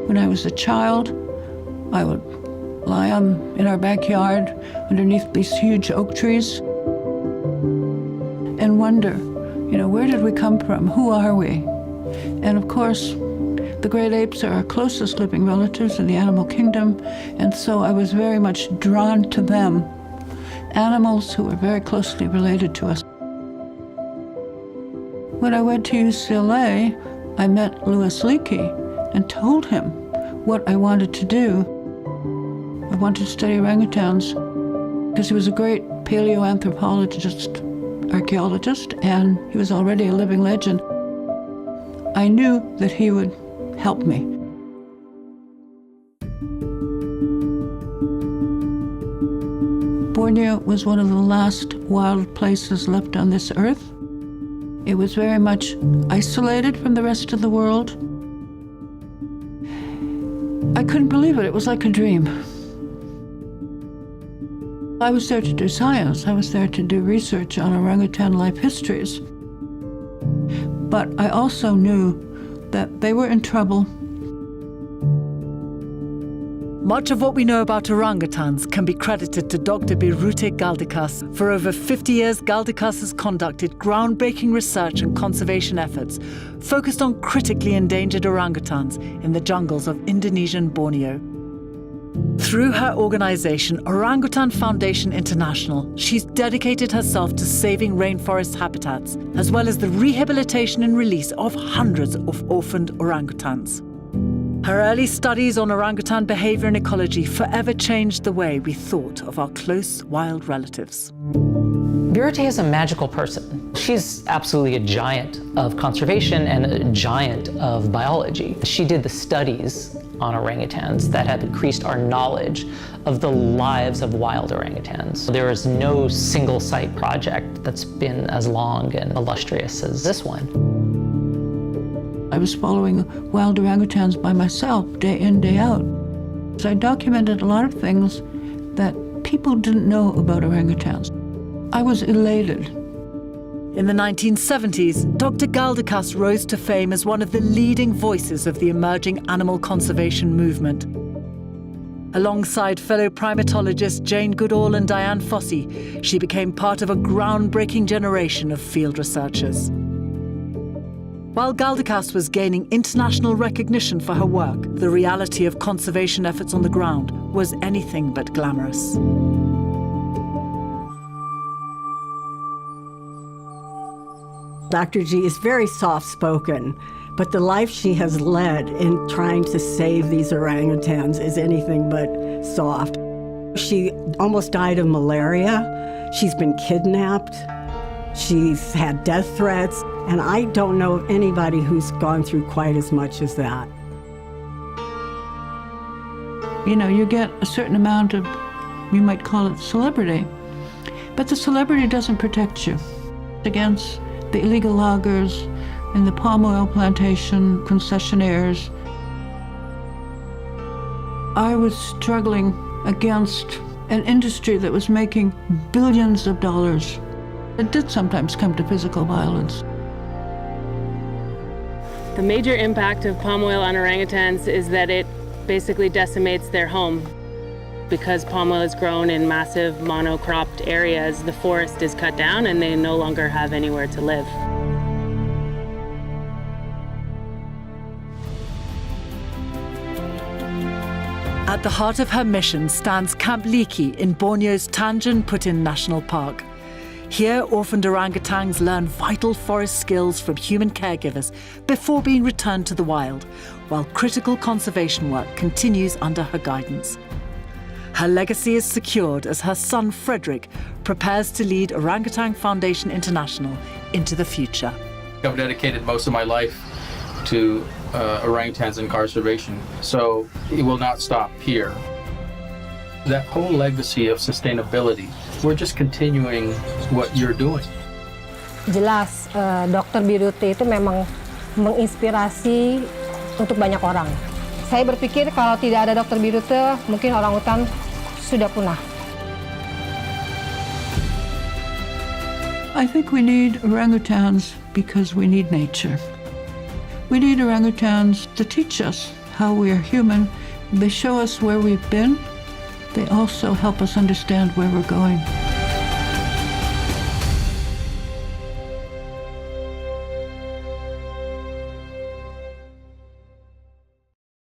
When I was a child, I would lie in our backyard underneath these huge oak trees and wonder, where did we come from? Who are we? And of course, the great apes are our closest living relatives in the animal kingdom, and so I was very much drawn to them, animals who were very closely related to us. When I went to UCLA, I met Leakey and told him what I wanted to do. I wanted to study orangutans because he was a great paleoanthropologist, archaeologist, and he was already a living legend. I knew that he would help me. Borneo was one of the last wild places left on this earth. It was very much isolated from the rest of the world. I couldn't believe it. It was like a dream. I was there to do science. I was there to do research on orangutan life histories. But I also knew that they were in trouble. Much of what we know about orangutans can be credited to Dr. Biruté Galdikas. For over 50 years, Galdikas has conducted groundbreaking research and conservation efforts focused on critically endangered orangutans in the jungles of Indonesian Borneo. Through her organization, Orangutan Foundation International, she's dedicated herself to saving rainforest habitats, as well as the rehabilitation and release of hundreds of orphaned orangutans. Her early studies on orangutan behavior and ecology forever changed the way we thought of our close wild relatives. Birute is a magical person. She's absolutely a giant of conservation and a giant of biology. She did the studies on orangutans that have increased our knowledge of the lives of wild orangutans. There is no single site project that's been as long and illustrious as this one. I was following wild orangutans by myself, day in, day out. So I documented a lot of things that people didn't know about orangutans. I was elated. In the 1970s, Dr. Galdikas rose to fame as one of the leading voices of the emerging animal conservation movement. Alongside fellow primatologists Jane Goodall and Diane Fossey, she became part of a groundbreaking generation of field researchers. While Galdikas was gaining international recognition for her work, the reality of conservation efforts on the ground was anything but glamorous. Dr. G is very soft-spoken, but the life she has led in trying to save these orangutans is anything but soft. She almost died of malaria. She's been kidnapped. She's had death threats, and I don't know of anybody who's gone through quite as much as that. You get a certain amount of, you might call it celebrity, but the celebrity doesn't protect you against the illegal loggers and the palm oil plantation concessionaires. I was struggling against an industry that was making billions of dollars. It did sometimes come to physical violence. The major impact of palm oil on orangutans is that it basically decimates their home. Because palm oil is grown in massive monocropped areas, the forest is cut down and they no longer have anywhere to live. At the heart of her mission stands Camp Leakey in Borneo's Tanjung Putin National Park. Here, orphaned orangutans learn vital forest skills from human caregivers before being returned to the wild, while critical conservation work continues under her guidance. Her legacy is secured as her son Frederick prepares to lead Orangutan Foundation International into the future. I've dedicated most of my life to orangutans and conservation, so it will not stop here. That whole legacy of sustainability, we're just continuing what you're doing. Jelas, Dr. Birute itu memang menginspirasi untuk banyak orang. Saya berpikir kalau tidak ada Dr. Birute, mungkin orangutan sudah punah. I think we need orangutans because we need nature. We need orangutans to teach us how we are human. They show us where we've been. They also help us understand where we're going.